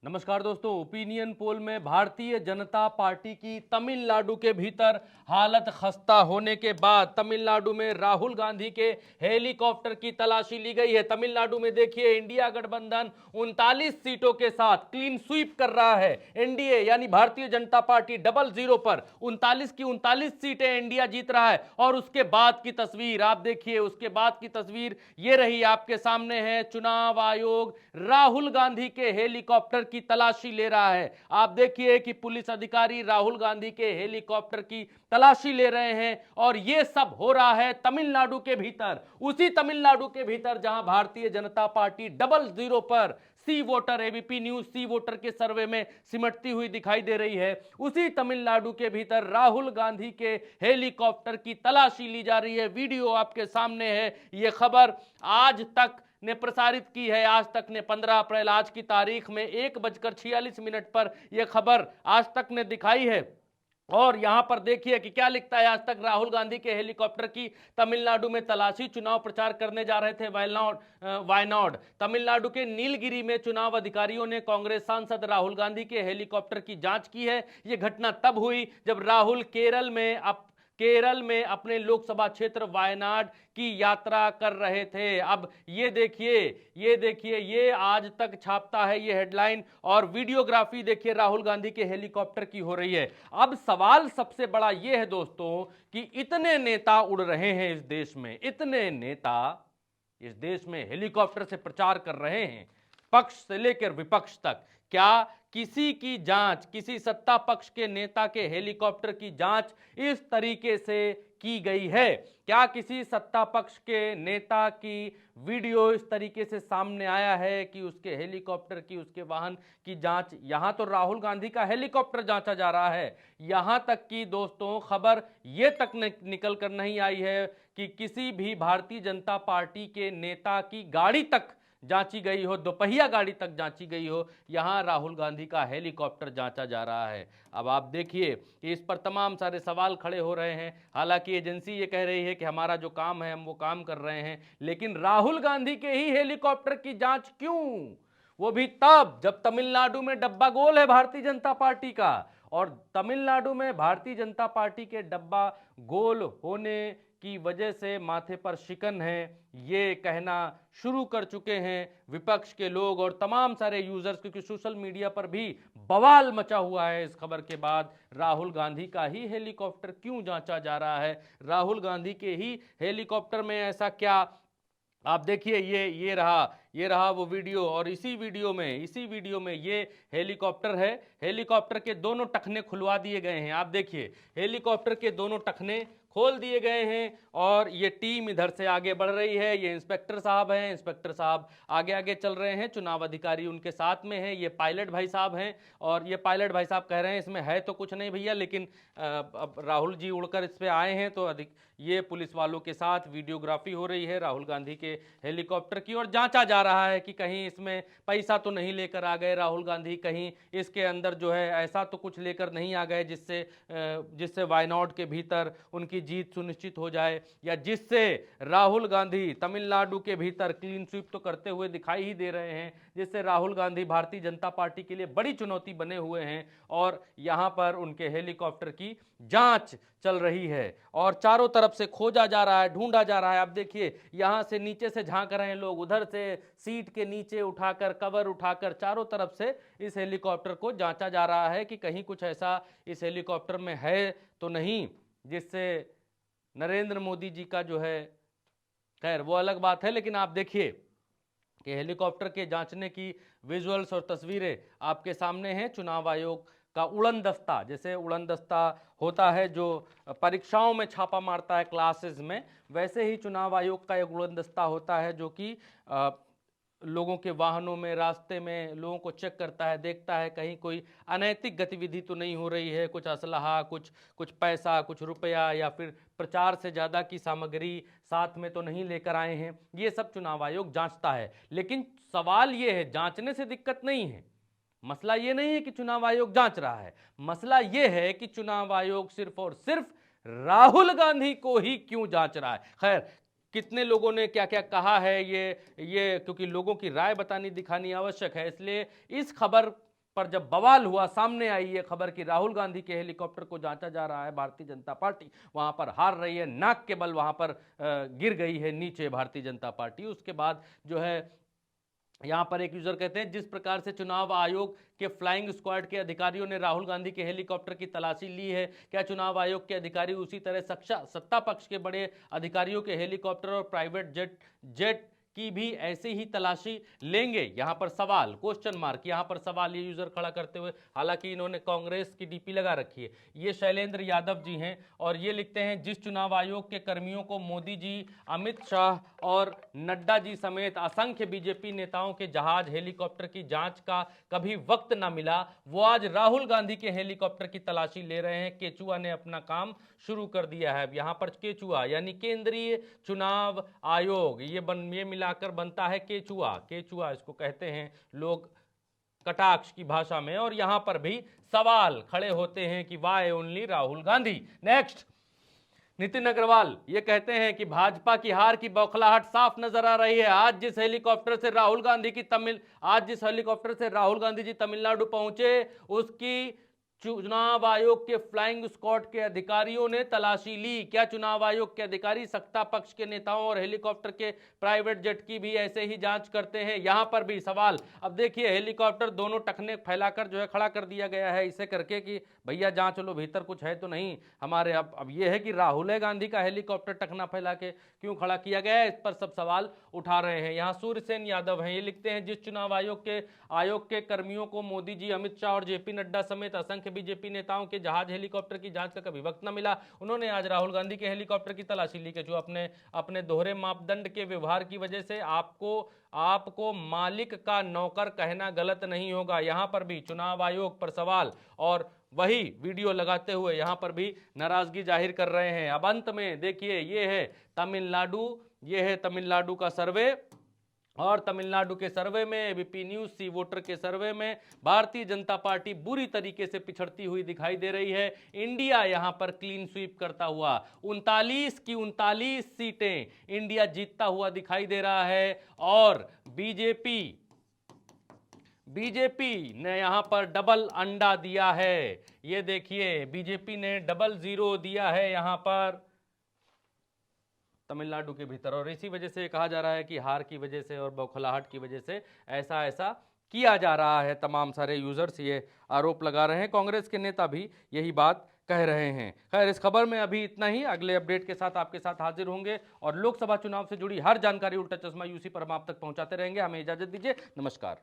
नमस्कार दोस्तों। Opinion poll में भारतीय जनता पार्टी की तमिलनाडु के भीतर हालत खस्ता होने के बाद तमिलनाडु में राहुल गांधी के हेलीकॉप्टर की तलाशी ली गई है। तमिलनाडु में देखिए, इंडिया गठबंधन 39 सीटों के साथ क्लीन स्वीप कर रहा है। एनडीए यानी भारतीय जनता पार्टी 00 पर 39 की 39 सीटें इंडिया जीत रहा है। और उसके बाद की तस्वीर आप देखिए, उसके बाद की तस्वीर ये रही आपके सामने है। चुनाव आयोग राहुल गांधी के हेलीकॉप्टर की तलाशी ले रहा है। आप देखिए कि पुलिस अधिकारी राहुल गांधी के हेलीकॉप्टर की तलाशी ले रहे हैं और यह सब हो रहा है तमिलनाडु के भीतर, उसी तमिलनाडु के भीतर जहां भारतीय जनता पार्टी 00 पर सी वोटर, एबीपी न्यूज सी वोटर के सर्वे में सिमटती हुई दिखाई दे रही है। उसी तमिलनाडु के भीतर राहुल गांधी के हेलीकॉप्टर की तलाशी ली जा रही है। वीडियो आपके सामने है। यह खबर आज तक ने प्रसारित की है। आज तक ने 15 अप्रैल आज की तारीख में 1:46 पर यह खबर आज तक ने दिखाई है। और यहां पर देखिए कि क्या लिखता है आज तक। राहुल गांधी के हेलीकॉप्टर की तमिलनाडु में तलाशी। चुनाव प्रचार करने जा रहे थे वायनाड। तमिलनाडु के नीलगिरी में चुनाव अधिकारियों ने कांग्रेस सांसद राहुल गांधी के हेलीकॉप्टर की जांच की है। यह घटना तब हुई जब राहुल केरल में अपने लोकसभा क्षेत्र वायनाड की यात्रा कर रहे थे। अब ये देखिए ये आज तक छापता है ये हेडलाइन। और वीडियोग्राफी देखिए राहुल गांधी के हेलीकॉप्टर की हो रही है। अब सवाल सबसे बड़ा ये है दोस्तों कि इतने नेता उड़ रहे हैं इस देश में, इतने नेता इस देश में हेलीकॉप्टर से प्रचार कर रहे हैं, पक्ष से लेकर विपक्ष तक। क्या किसी की जांच, किसी सत्ता पक्ष के नेता के हेलीकॉप्टर की जांच इस तरीके से की गई है? क्या किसी सत्ता पक्ष के नेता की वीडियो इस तरीके से सामने आया है कि उसके हेलीकॉप्टर की, उसके वाहन की जांच? यहां तो राहुल गांधी का हेलीकॉप्टर जांचा जा रहा है। यहां तक कि दोस्तों खबर यह तक निकल कर नहीं आई है कि किसी भी भारतीय जनता पार्टी के नेता की गाड़ी तक जांची गई हो, दोपहिया गाड़ी तक जांची गई हो। यहां राहुल गांधी का हेलीकॉप्टर जांचा जा रहा है। अब आप देखिए कि इस पर तमाम सारे सवाल खड़े हो रहे हैं। हालांकि एजेंसी ये कह रही है कि हमारा जो काम है हम वो काम कर रहे हैं, लेकिन राहुल गांधी के ही हेलीकॉप्टर की जांच क्यों? वो भी तब जब तमिलनाडु में डब्बा गोल है भारतीय जनता पार्टी का। और तमिलनाडु में भारतीय जनता पार्टी के डब्बा गोल होने की वजह से माथे पर शिकन है, ये कहना शुरू कर चुके हैं विपक्ष के लोग और तमाम सारे यूजर्स, क्योंकि सोशल मीडिया पर भी बवाल मचा हुआ है इस खबर के बाद। राहुल गांधी का ही हेलीकॉप्टर क्यों जांचा जा रहा है? राहुल गांधी के ही हेलीकॉप्टर में ऐसा क्या? आप देखिए ये रहा वो वीडियो। और इसी वीडियो में ये हेलीकॉप्टर है। हेलीकॉप्टर के दोनों टखने खुलवा दिए गए हैं। आप देखिए हेलीकॉप्टर के दोनों टखने खोल दिए गए हैं और ये टीम इधर से आगे बढ़ रही है। ये इंस्पेक्टर साहब हैं, इंस्पेक्टर साहब आगे आगे चल रहे हैं, चुनाव अधिकारी उनके साथ में हैं। ये पायलट भाई साहब हैं और ये पायलट भाई साहब कह रहे हैं इसमें है तो कुछ नहीं भैया, लेकिन अब राहुल जी उड़कर इस पे आए हैं तो ये पुलिस वालों के साथ वीडियोग्राफी हो रही है राहुल गांधी के हेलीकॉप्टर की। और जांचा जा रहा है कि कहीं इसमें पैसा तो नहीं लेकर आ गए राहुल गांधी, कहीं इसके अंदर जो है ऐसा तो कुछ लेकर नहीं आ गए जिससे वायनाड के भीतर उनकी जीत सुनिश्चित हो जाए, या जिससे राहुल गांधी तमिलनाडु के भीतर क्लीन स्वीप तो करते हुए दिखाई ही दे रहे हैं, जिससे राहुल गांधी भारतीय जनता पार्टी के लिए बड़ी चुनौती बने हुए हैं। और यहां पर उनके हेलीकॉप्टर की जांच चल रही है और चारों तरफ से खोजा जा रहा है, ढूंढा जा रहा है। आप देखिए यहां से नीचे से झांक रहे हैं लोग, उधर से सीट के नीचे उठाकर, कवर उठाकर चारों तरफ से इस हेलीकॉप्टर को जांचा जा रहा है कि कहीं कुछ ऐसा इस हेलीकॉप्टर में है तो नहीं जिससे नरेंद्र मोदी जी का जो है, खैर वो अलग बात है। लेकिन आप देखिए कि हेलीकॉप्टर के जांचने की विजुअल्स और तस्वीरें आपके सामने हैं। चुनाव आयोग का उड़न दस्ता, जैसे उड़न दस्ता होता है जो परीक्षाओं में छापा मारता है क्लासेस में, वैसे ही चुनाव आयोग का एक उड़न दस्ता होता है जो कि लोगों के वाहनों में, रास्ते में लोगों को चेक करता है, देखता है कहीं कोई अनैतिक गतिविधि तो नहीं हो रही है, कुछ असलहा, कुछ पैसा, कुछ रुपया या फिर प्रचार से ज़्यादा की सामग्री साथ में तो नहीं लेकर आए हैं। ये सब चुनाव आयोग जांचता है। लेकिन सवाल ये है, जांचने से दिक्कत नहीं है। मसला ये नहीं है कि चुनाव आयोग जांच रहा है, मसला ये है कि चुनाव आयोग सिर्फ और सिर्फ राहुल गांधी को ही क्यों जांच रहा है। खैर कितने लोगों ने क्या क्या कहा है ये क्योंकि लोगों की राय बतानी दिखानी आवश्यक है, इसलिए इस खबर पर जब बवाल हुआ, सामने आई ये खबर कि राहुल गांधी के हेलीकॉप्टर को जांचा जा रहा है, भारतीय जनता पार्टी वहां पर हार रही है, नाक के बल वहां पर गिर गई है नीचे भारतीय जनता पार्टी। उसके बाद जो है यहां पर एक यूजर कहते हैं, जिस प्रकार से चुनाव आयोग के फ्लाइंग स्क्वाड के अधिकारियों ने राहुल गांधी के हेलीकॉप्टर की तलाशी ली है, क्या चुनाव आयोग के अधिकारी उसी तरह सत्ता पक्ष के बड़े अधिकारियों के हेलीकॉप्टर और प्राइवेट जेट की भी ऐसे ही तलाशी लेंगे? यहां पर सवाल, क्वेश्चन मार्क, यहां पर सवाल ये यूजर खड़ा करते हुए, हालांकि इन्होंने कांग्रेस की डीपी लगा रखी है। ये शैलेंद्र यादव जी हैं और ये लिखते हैं, जिस चुनाव आयोग के कर्मियों को मोदी जी, अमित शाह और नड्डा जी समेत असंख्य बीजेपी नेताओं के जहाज हेलीकॉप्टर की जांच का कभी वक्त न मिला, वो आज राहुल गांधी के हेलीकॉप्टर की तलाशी ले रहे हैं। केचुआ ने अपना काम शुरू कर दिया है। यहां पर केचुआ यानी केंद्रीय चुनाव आयोग, ये मिलाकर बनता है केचुआ। केचुआ इसको कहते हैं लोग कटाक्ष की भाषा में। और यहां पर भी सवाल खड़े होते हैं कि why only Rahul Gandhi. Next, Nitin Agrawal ये कहते हैं कि भाजपा की हार की बौखलाहट साफ नजर आ रही है। आज जिस हेलीकॉप्टर से राहुल गांधी जी तमिलनाडु पहुंचे, उसकी चुनाव आयोग के फ्लाइंग स्क्वाड के अधिकारियों ने तलाशी ली। क्या चुनाव आयोग के अधिकारी सत्ता पक्ष के नेताओं और हेलीकॉप्टर के प्राइवेट जेट की भी ऐसे ही जांच करते हैं? यहां पर भी सवाल। अब देखिए, हेलीकॉप्टर दोनों टखने फैलाकर जो है खड़ा कर दिया गया है, इसे करके कि भैया जांच लो, भीतर कुछ है तो नहीं हमारे। अब ये है कि राहुल गांधी का हेलीकॉप्टर टखना फैला के क्यों खड़ा किया गया है, इस पर सब सवाल उठा रहे हैं। यहां सूर्यसेन यादव हैं, ये लिखते हैं, जिस चुनाव आयोग के कर्मियों को मोदी जी, अमित शाह और जेपी नड्डा समेत असंख्य बीजेपी नेताओं के जहाज हेलीकॉप्टर की जांच का कभी वक्त न मिला, उन्होंने आज राहुल गांधी के हेलीकॉप्टर की तलाशी ली। जो अपने दोहरे मापदंड के व्यवहार की वजह से आपको मालिक का नौकर कहना गलत नहीं होगा। यहां पर भी चुनाव आयोग पर सवाल और वही वीडियो लगाते हुए यहां पर भी नाराजगी जाहिर कर रहे हैं। अब अंत में देखिए, ये है तमिलनाडु का सर्वे, और तमिलनाडु के सर्वे में, एबीपी न्यूज सी वोटर के सर्वे में भारतीय जनता पार्टी बुरी तरीके से पिछड़ती हुई दिखाई दे रही है। इंडिया यहां पर क्लीन स्वीप करता हुआ 39 की 39 सीटें इंडिया जीतता हुआ दिखाई दे रहा है। और बीजेपी ने यहां पर डबल अंडा दिया है। ये देखिए, बीजेपी ने डबल जीरो दिया है यहां पर तमिलनाडु के भीतर। और इसी वजह से कहा जा रहा है कि हार की वजह से और बौखलाहट की वजह से ऐसा किया जा रहा है। तमाम सारे यूजर्स ये आरोप लगा रहे हैं, कांग्रेस के नेता भी यही बात कह रहे हैं। खैर, इस खबर में अभी इतना ही। अगले अपडेट के साथ आपके साथ हाजिर होंगे और लोकसभा चुनाव से जुड़ी हर जानकारी उल्टा चश्मा यूसी पर हम आप तक पहुंचाते रहेंगे। हमें इजाजत दीजिए, नमस्कार।